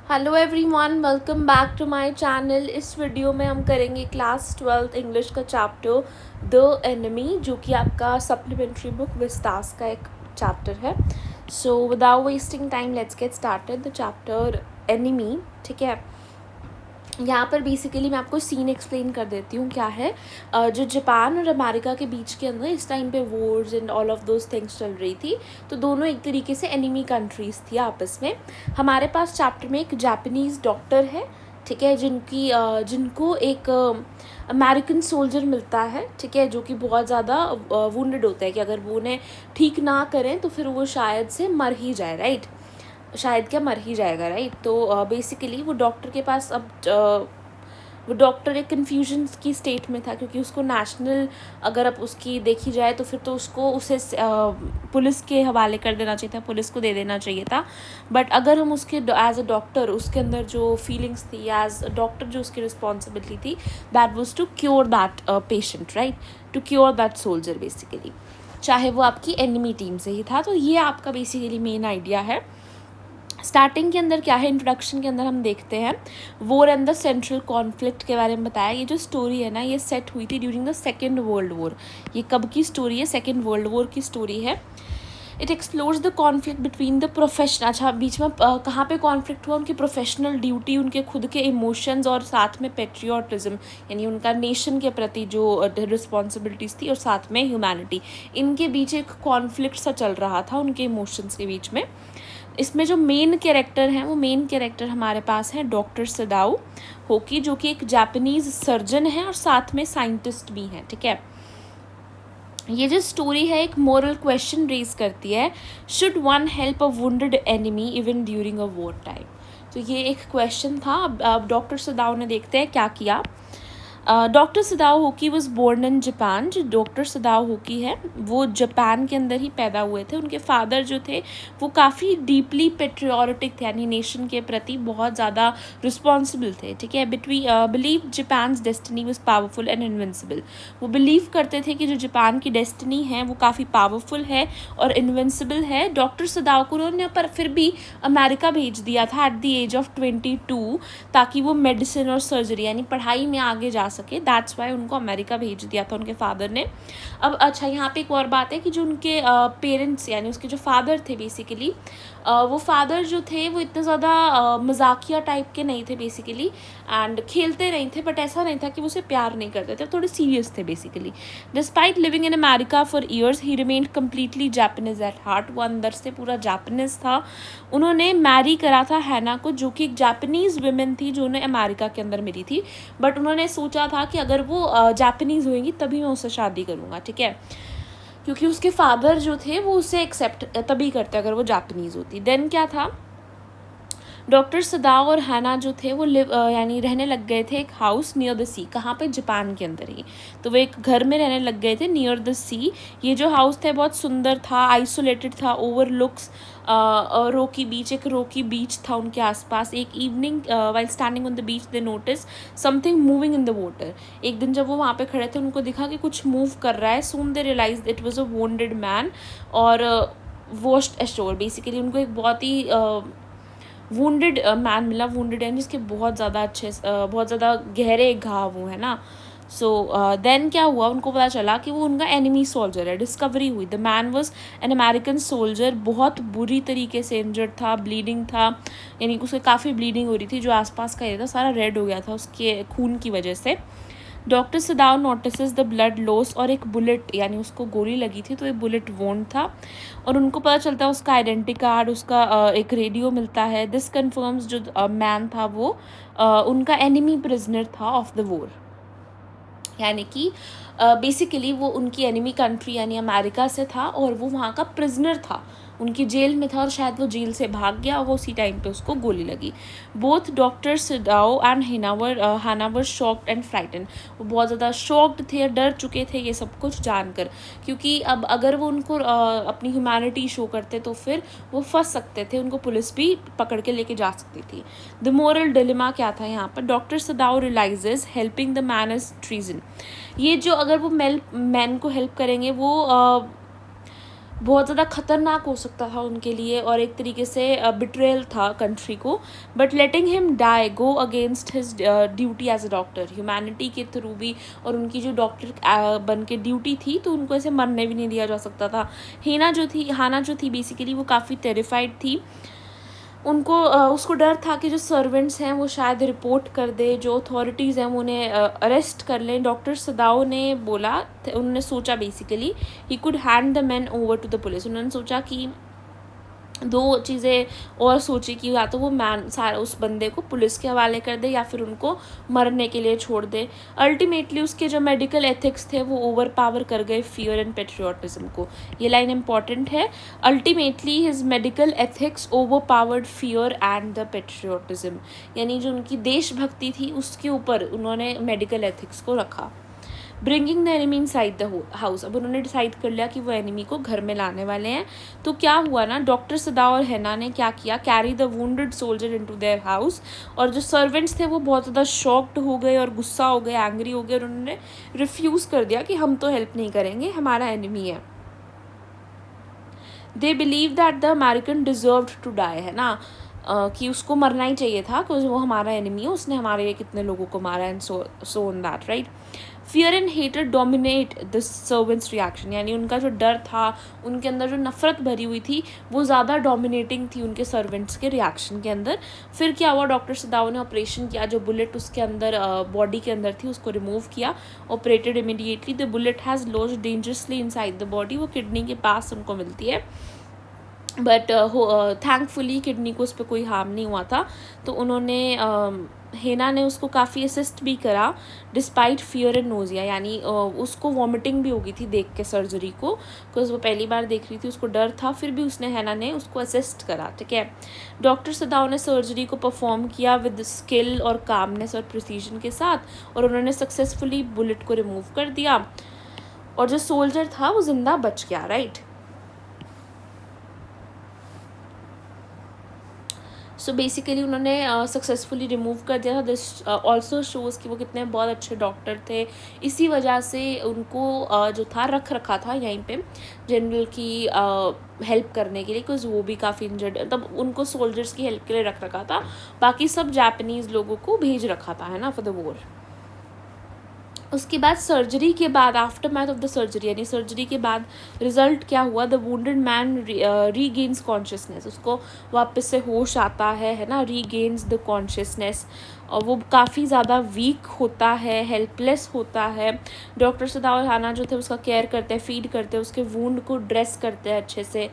Hello everyone, welcome back to my channel. इस video में हम करेंगे क्लास 12th इंग्लिश का चैप्टर द एनिमी, जो कि आपका सप्लीमेंट्री बुक विस्तास का एक चैप्टर है। So without wasting time let's get started the chapter enemy. ठीक है, यहाँ पर बेसिकली मैं आपको सीन एक्सप्लेन कर देती हूँ क्या है। जो जापान और अमेरिका के बीच के अंदर इस टाइम पे Wars and all of those things चल रही थी, तो दोनों एक तरीके से एनिमी कंट्रीज़ थी आपस में। हमारे पास चैप्टर में एक जापानीज़ डॉक्टर है, ठीक है, जिनको एक अमेरिकन सोल्जर मिलता है, ठीक है, जो कि बहुत ज़्यादा वुंडेड होता है कि अगर वो उन्हें ठीक ना करें तो फिर वो शायद से मर ही जाए, राइट। शायद क्या मर ही जाएगा, राइट। तो बेसिकली वो डॉक्टर के पास अब वो डॉक्टर एक कन्फ्यूजन की स्टेट में था, क्योंकि उसको नेशनल अगर अब उसकी देखी जाए तो फिर तो उसे पुलिस के हवाले कर देना चाहिए था, पुलिस को दे देना चाहिए था। बट अगर हम उसके एज अ डॉक्टर उसके अंदर जो फीलिंग्स थी, एज अ डॉक्टर जो उसकी रिस्पॉन्सिबिलिटी थी, that was to cure that patient, right, to cure that soldier basically, चाहे वो आपकी एनिमी टीम से ही था। तो ये आपका बेसिकली मेन आइडिया है। स्टार्टिंग के अंदर क्या है, इंट्रोडक्शन के अंदर हम देखते हैं war and the central conflict के बारे में बताया। ये जो स्टोरी है ना, ये सेट हुई थी during the second world war. ये कब की स्टोरी है? सेकेंड वर्ल्ड वॉर की स्टोरी है। It explores the conflict between the profession, अच्छा बीच में कहाँ पे कॉन्फ्लिक्ट हुआ? उनकी प्रोफेशनल ड्यूटी, उनके खुद के इमोशंस, और साथ में पेट्रियोटिज्म यानी उनका नेशन के प्रति जो रिस्पॉन्सिबिलिटीज़ थी, और साथ में ह्यूमैनिटी, इनके बीच एक कॉन्फ्लिक्ट सा चल रहा था उनके इमोशंस के बीच में। इसमें जो मेन कैरेक्टर हैं, वो मेन कैरेक्टर हमारे पास है डॉक्टर सदाओ होकी, जो कि एक जापानीज़ सर्जन है और साथ में साइंटिस्ट भी हैं, ठीक है। ये जो स्टोरी है एक मोरल क्वेश्चन रेज करती है, should one help a wounded enemy even during a war time. तो ये एक क्वेश्चन था। अब डॉक्टर सदाओ ने देखते हैं क्या किया। Doctor Sadao Hoki was born in Japan. जो डॉक्टर सदाओ होकी है वो जापान के अंदर ही पैदा हुए थे। उनके फादर जो थे वो काफ़ी डीपली पेट्रियोटिक थे, यानी नेशन के प्रति बहुत ज़्यादा रिस्पॉन्सिबल थे, ठीक है। Believe Japan's destiny was powerful and invincible. वो बिलीव करते थे कि जो जापान की डेस्टिनी है वो काफ़ी पावरफुल है और इन्विंसिबल है। डॉक्टर सदाओ को उन्होंने पर फिर भी अमेरिका भेज दिया था एट द एज ऑफ 22, ताकि वो मेडिसिन और सर्जरी यानी पढ़ाई में आगे जा सके। दैट्स वाई उनको अमेरिका भेज दिया था उनके फादर ने। अब अच्छा, यहाँ पे एक और बात है कि जो उनके पेरेंट्स यानी उसके जो फादर थे बेसिकली, वो फादर जो थे वो इतने ज़्यादा मजाकिया टाइप के नहीं थे बेसिकली, एंड खेलते नहीं थे, बट ऐसा नहीं था कि वो उसे प्यार नहीं करते थे, थोड़े सीरियस थे basically. Despite living in America for years he remained completely Japanese at heart. वो अंदर से पूरा जापानीज था। उन्होंने मैरी करा था हैना को, जो कि एक जापानीज़ वुमेन थी जो उन्हें अमेरिका के अंदर मिली थी, बट उन्होंने सोचा था कि अगर वो जापानीज़ होएंगी तभी मैं उससे शादी करूँगा, ठीक है, क्योंकि उसके फादर जो थे वो उसे एक्सेप्ट तभी करते अगर वो जापानीज़ होती। देन क्या था, डॉक्टर सदाओ और हैना जो थे वो यानी रहने लग गए थे एक हाउस नियर द सी। कहाँ पे? जापान के अंदर ही। तो वो एक घर में रहने लग गए थे नियर द सी। ये जो हाउस था बहुत सुंदर था, आइसोलेटेड था, ओवरलुक्स रोकी बीच, एक रोकी बीच था उनके आसपास। एक evening while standing on the beach they notice something moving in the water. एक दिन जब वो वहाँ पे खड़े थे उनको दिखा कि कुछ मूव कर रहा है। Soon they realize it was a wounded man और वॉश्ड एशोर। बेसिकली उनको एक बहुत ही वुंडेड मैन मिला। वुंडेड यानी जिसके बहुत ज़्यादा बहुत ज़्यादा गहरे घाव हुए हैं ना। सो देन क्या हुआ, उनको पता चला कि वो उनका एनिमी सोल्जर है। डिस्कवरी हुई the man was an American soldier. बहुत बुरी तरीके से इंजर्ड था, ब्लीडिंग था, यानी उसके काफ़ी ब्लीडिंग हो रही थी। जो आसपास का एरिया था सारा रेड हो गया था उसके खून की वजह से। Doctor Sadao notices the blood loss, और एक बुलेट यानी उसको गोली लगी थी तो एक बुलेट वोंड था, और उनको पता चलता है उसका आइडेंटिटी कार्ड, उसका एक रेडियो मिलता है। दिस कन्फर्म्स जो मैन था वो उनका एनिमी प्रिजनर था ऑफ द वॉर, यानी कि बेसिकली वो उनकी एनिमी कंट्री यानी अमेरिका से था और वो वहाँ का प्रिजनर था, उनकी जेल में था, और शायद वो जेल से भाग गया और वो उसी टाइम पे उसको गोली लगी। Both doctor Sadao and Hana were shocked and frighten. वो बहुत ज़्यादा शॉक्ड थे, डर चुके थे ये सब कुछ जानकर, क्योंकि अब अगर वो उनको अपनी ह्यूमैनिटी शो करते तो फिर वो फंस सकते थे, उनको पुलिस भी पकड़ के लेके जा सकती थी। द मोरल डिलेमा क्या था यहाँ पर, doctor Sadao realises helping the man is treason. ये जो अगर वो मैन को हेल्प करेंगे वो बहुत ज़्यादा ख़तरनाक हो सकता था उनके लिए और एक तरीके से बिट्रेयल था कंट्री को, but letting him die go against his duty as a doctor, humanity के थ्रू भी, और उनकी जो डॉक्टर बन के ड्यूटी थी तो उनको ऐसे मरने भी नहीं दिया जा सकता था। हाना जो थी बेसिकली वो काफ़ी टेरिफाइड थी। उनको उसको डर था कि जो सर्वेंट्स हैं वो शायद रिपोर्ट कर दे, जो अथॉरिटीज़ हैं वो उन्हें अरेस्ट कर लें। डॉक्टर सदाओ ने बोला, उन्होंने सोचा basically he could hand the man over to the police. उन्होंने सोचा कि दो चीज़ें और सोची कि या तो वो सारा उस बंदे को पुलिस के हवाले कर दे या फिर उनको मरने के लिए छोड़ दे। अल्टीमेटली उसके जो मेडिकल एथिक्स थे वो ओवर पावर कर गए फियर एंड पेट्रियोटिज्म को। ये लाइन इंपॉर्टेंट है, ultimately his medical ethics over powered fear and the patriotism, यानी जो उनकी देशभक्ति थी उसके ऊपर उन्होंने मेडिकल एथिक्स को रखा। Bringing the enemy in side the house, अब उन्होंने डिसाइड कर लिया कि वो एनिमी को घर में लाने वाले हैं। तो क्या हुआ ना, डॉक्टर सदाओ और हैना ने क्या किया, carry the wounded soldier into their house. और जो सर्वेंट्स थे वो बहुत ज़्यादा शॉक्ड हो गए और गुस्सा हो गए, एंग्री हो गए, और उन्होंने रिफ्यूज़ कर दिया कि हम तो हेल्प नहीं करेंगे, हमारा एनिमी है। They believe that the American deserved to die, है ना, कि उसको मरना ही चाहिए था क्योंकि वो हमारा एनिमी है, उसने हमारे कितने लोगों को मारा, and so on that, right. Fear and hated dominate the servants reaction, यानी उनका जो डर था, उनके अंदर जो नफरत भरी हुई थी वो ज़्यादा डोमिनेटिंग थी उनके सर्वेंट्स के रिएक्शन के अंदर। फिर क्या हुआ, डॉक्टर सदाओ ने ऑपरेशन किया, जो बुलेट उसके अंदर बॉडी के अंदर थी उसको रिमूव किया, operated immediately. The bullet has lodged dangerously inside the body, वो किडनी के पास उनको मिलती है, बट थैंकफुली किडनी को उस पर कोई हार्म नहीं हुआ था। तो उन्होंने हेना ने उसको काफ़ी असिस्ट भी करा डिस्पाइट फियर एंड नोजिया, यानी उसको वॉमिटिंग भी हो गई थी देख के सर्जरी को, बिकॉज वो पहली बार देख रही थी, उसको डर था, फिर भी उसने हेना ने उसको असिस्ट करा, ठीक है। डॉक्टर सदाओ ने सर्जरी को परफॉर्म किया विद स्किल और कामनेस और प्रिसीजन के साथ, और उन्होंने सक्सेसफुली बुलेट को रिमूव कर दिया, और जो सोल्जर था वो जिंदा बच गया, राइट। सो बेसिकली उन्होंने सक्सेसफुली रिमूव कर दिया था। दिस ऑल्सो शोज़ कि वो कितने बहुत अच्छे डॉक्टर थे, इसी वजह से उनको जो था रखा था यहीं पे जनरल की हेल्प करने के लिए, बिकॉज वो भी काफ़ी इंजर्ड, तब उनको सोल्जर्स की हेल्प के लिए रखा था, बाकी सब जापानीज़ लोगों को भेज रखा था, है ना, फॉर द वॉर। उसके बाद सर्जरी के बाद, after math of the surgery, यानी सर्जरी के बाद रिजल्ट क्या हुआ, the wounded man regains consciousness, उसको वापस से होश आता है ना, रीगेन्स द कॉन्शियसनेस, और वो काफ़ी ज़्यादा वीक होता है, हेल्पलेस होता है। डॉक्टर सदाओ हाना जो थे उसका केयर करते हैं, फीड करते हैं, उसके वुंड को ड्रेस करते हैं अच्छे से,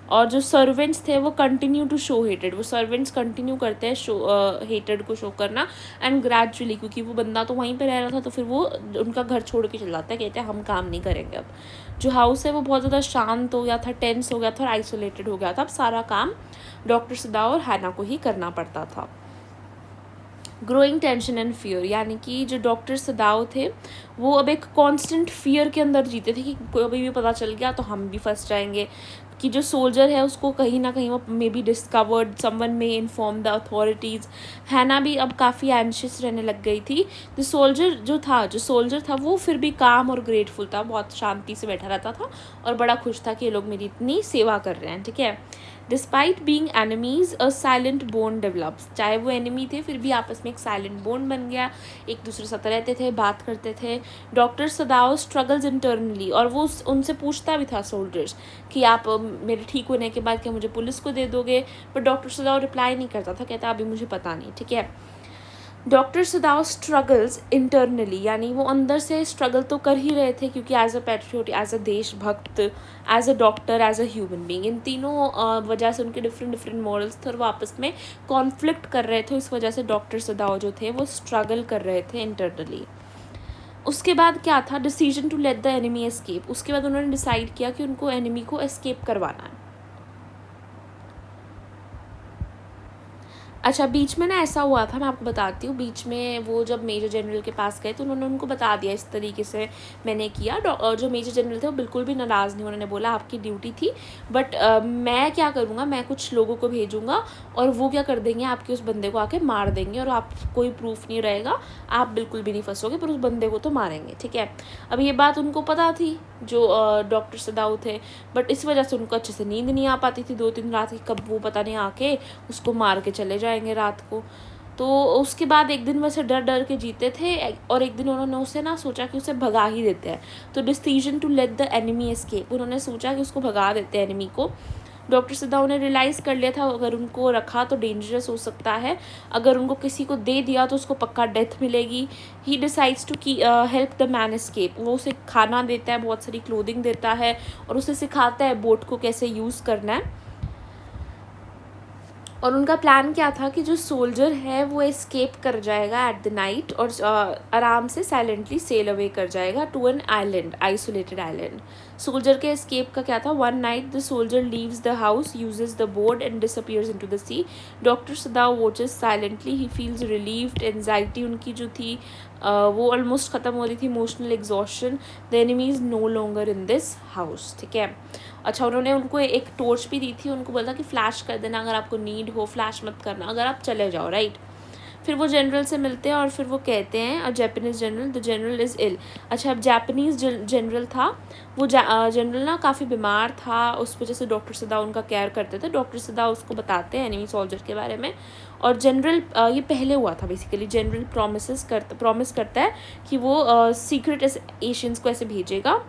और जो सर्वेंट्स थे वो कंटिन्यू टू शो हेटेड, वो सर्वेंट्स कंटिन्यू करते हैं शो हेटेड को शो करना, एंड ग्रेजुअली, क्योंकि वो बंदा तो वहीं पे रह रहा था तो फिर वो उनका घर छोड़ के चला जाता है, कहते हैं हम काम नहीं करेंगे अब। जो हाउस है वो बहुत ज़्यादा शांत हो गया था, टेंस हो गया था और आइसोलेटेड हो गया था, अब सारा काम डॉक्टर सदाओ और हैना को ही करना पड़ता था। ग्रोइंग टेंशन एंड फियर, यानी कि जो डॉक्टर सदाओ थे वो अब एक कांस्टेंट फियर के अंदर जीते थे कि कभी भी पता चल गया तो हम भी फंस जाएंगे, कि जो सोल्जर है उसको कहीं ना कहीं वो may be discovered, someone may inform the authorities. हैना भी अब काफ़ी एंशियस रहने लग गई थी। जो सोल्जर था वो फिर भी काम और ग्रेटफुल था, बहुत शांति से बैठा रहता था और बड़ा खुश था कि ये लोग मेरी इतनी सेवा कर रहे हैं, ठीक है। Despite being enemies a silent bond develops, चाहे वो एनिमी थे फिर भी आपस में एक साइलेंट बॉन्ड बन गया, एक दूसरे साथ रहते थे, बात करते थे। डॉक्टर सदाओ स्ट्रगल्स इंटरनली, और वो उनसे पूछता भी था सोल्जर्स कि आप मेरे ठीक होने के बाद क्या मुझे पुलिस को दे दोगे, पर डॉक्टर सदाओ रिप्लाई नहीं करता था, कहता अभी मुझे पता नहीं, ठीक है। डॉक्टर सदाओ स्ट्रगल्स इंटरनली, यानी वो अंदर से स्ट्रगल तो कर ही रहे थे, क्योंकि as a patriot, as a देशभक्त, as a doctor, as a human being, इन तीनों वजह से उनके डिफरेंट मॉरल्स थे और वो आपस में कॉन्फ्लिक्ट कर रहे थे। इस वजह से डॉक्टर सदाओ जो थे वो स्ट्रगल कर रहे थे इंटरनली। उसके बाद क्या था, decision to let the enemy escape, उसके बाद उन्होंने डिसाइड किया कि उनको एनिमी को एस्केप करवाना है। अच्छा, बीच में ना ऐसा हुआ था, मैं आपको बताती हूँ। बीच में वो जब मेजर जनरल के पास गए तो उन्होंने उनको बता दिया इस तरीके से मैंने किया। जो मेजर जनरल थे वो बिल्कुल भी नाराज़ नहीं, उन्होंने बोला आपकी ड्यूटी थी, बट मैं क्या करूँगा, मैं कुछ लोगों को भेजूँगा और वो क्या कर देंगे, आपके उस बंदे को आके मार देंगे और आप कोई प्रूफ नहीं रहेगा, आप बिल्कुल भी नहीं फंसोगे, पर उस बंदे को तो मारेंगे, ठीक है। अब ये बात उनको पता थी, जो डॉक्टर सदाऊ थे, बट इस वजह से उनको अच्छे से नींद नहीं आ पाती थी 2-3 रात की, कब वो पता नहीं आके उसको मार के चले जाएंगे रात को। तो उसके बाद एक दिन वैसे डर डर के जीते थे, और एक दिन उन्होंने उसे ना सोचा कि उसे भगा ही देते हैं। तो decision to let the enemy escape, उन्होंने सोचा कि उसको भगा देते हैं एनिमी को। डॉक्टर सदाऊ ने रियलाइज़ कर लिया था अगर उनको रखा तो डेंजरस हो सकता है, अगर उनको किसी को दे दिया तो उसको पक्का डेथ मिलेगी। ही डिसाइड्स टू की हेल्प द मैन एस्केप, वो उसे खाना देता है, बहुत सारी क्लोथिंग देता है और उसे सिखाता है बोट को कैसे यूज़ करना है। और उनका प्लान क्या था कि जो सोल्जर है वो एस्केप कर जाएगा एट द नाइट और आराम से साइलेंटली सेल अवे कर जाएगा to an island, isolated island. Soldier के एस्केप का क्या था, one night the soldier leaves the house, uses the boat and disappears into the sea. Doctor Sadao watches silently, he feels relieved. Anxiety उनकी जो थी वो ऑलमोस्ट ख़त्म हो रही थी, emotional exhaustion. The enemy is no longer in this house, ठीक है। अच्छा, उन्होंने उनको एक टॉर्च भी दी थी, उनको बोला कि फ्लैश कर देना अगर आपको नीड हो, फ्लैश मत करना अगर आप चले जाओ, राइट। फिर वो जनरल से मिलते हैं और फिर वो कहते हैं Japanese general, the general is ill. अच्छा, अब जापानीज़ जनरल था, वो जनरल ना काफ़ी बीमार था, उस वजह से डॉक्टर सदाऊ उनका केयर करते थे। डॉक्टर सदाऊ उसको बताते हैं एनिमी सोल्जर के बारे में, और जनरल ये पहले हुआ था बेसिकली। जनरल प्रॉमिस करता है कि वो सीक्रेट एशियंस को ऐसे भेजेगा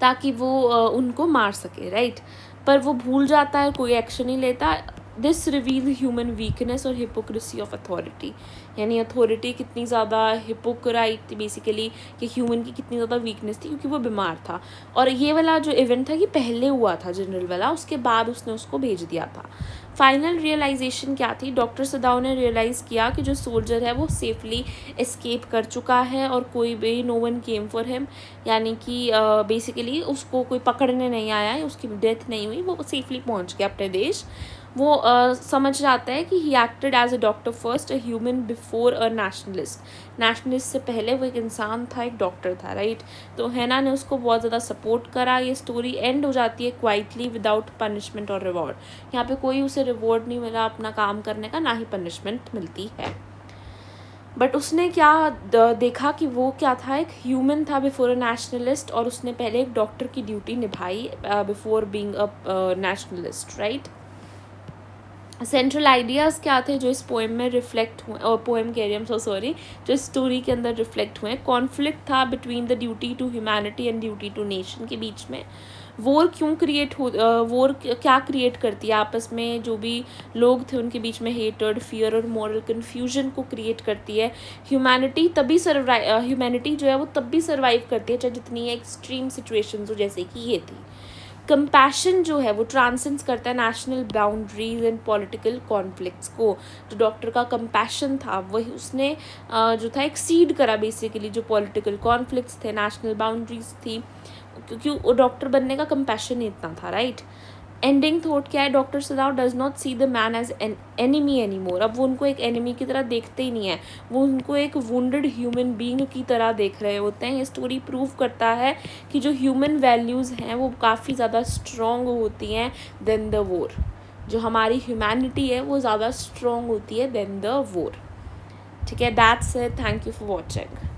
ताकि वो उनको मार सके, राइट। पर वो भूल जाता है, कोई एक्शन नहीं लेता। दिस रिवील ह्यूमन वीकनेस और हिपोक्रेसी ऑफ अथॉरिटी, यानी अथॉरिटी कितनी ज़्यादा हिपोक्राइट थी बेसिकली, कि ह्यूमन की कितनी ज़्यादा वीकनेस थी क्योंकि वो बीमार था। और ये वाला जो इवेंट था ये पहले हुआ था जनरल वाला, उसके बाद उसने उसको भेज दिया था। फाइनल रियलाइजेशन क्या थी, डॉक्टर सदाऊ ने रियलाइज़ किया कि जो सोल्जर है वो सेफली एस्केप कर चुका है और कोई भी no one came for him, यानी कि बेसिकली उसको कोई पकड़ने नहीं आया है, उसकी डेथ नहीं हुई, वो सेफली पहुंच गया अपने देश। वो समझ जाता है कि he acted as a doctor first, a human before a nationalist. Nationalist से पहले वो एक इंसान था, एक डॉक्टर था, राइट। तो हैना ने उसको बहुत ज़्यादा सपोर्ट करा। ये स्टोरी एंड हो जाती है क्वाइटली विदाउट पनिशमेंट और रिवॉर्ड। यहाँ पे कोई उसे रिवॉर्ड नहीं मिला अपना काम करने का, ना ही पनिशमेंट मिलती है। बट उसने क्या देखा कि वो क्या था, एक ह्यूमन था बिफोर अ नेशनलिस्ट, और उसने पहले एक डॉक्टर की ड्यूटी निभाई before being a nationalist, right. Central ideas क्या थे जो इस पोएम में रिफ्लेक्ट हुए, और पोएम कह रही हूँ, सॉरी, जो स्टोरी के अंदर रिफ्लेक्ट हुए। कॉन्फ्लिक्ट था between the duty to humanity and duty to nation के बीच में। वॉर क्यों क्रिएट हो, वॉर क्या क्रिएट करती है आपस में, जो भी लोग थे उनके बीच में हेटर्ड, फियर और मॉरल कन्फ्यूजन को क्रिएट करती है। ह्यूमैनिटी ह्यूमैनिटी जो है वो तब भी सर्वाइव करती है चाहे जितनी एक्सट्रीम सिचुएशंस हो, जैसे कि ये थी। कंपैशन जो है वो ट्रांसेंड्स करता है national boundaries and political conflicts को। जो डॉक्टर का कंपैशन था वही उसने जो था एक्सीड करा बेसिकली जो पॉलिटिकल कॉन्फ्लिक्ट्स थे, नेशनल बाउंड्रीज थी, क्योंकि वो डॉक्टर बनने का कंपैशन ही इतना था, राइट। एंडिंग थॉट क्या है, doctor Sadao does not see the man as an enemy any more. अब वो उनको एक एनिमी की तरह देखते ही नहीं है, वो उनको एक वुंडेड ह्यूमन बीइंग की तरह देख रहे होते हैं। ये स्टोरी प्रूव करता है कि जो ह्यूमन वैल्यूज़ हैं वो काफ़ी ज़्यादा स्ट्रॉन्ग होती हैं देन द वॉर। जो हमारी ह्यूमैनिटी है वो ज़्यादा स्ट्रॉन्ग होती है देन द वॉर, ठीक है। That's it, thank you for watching.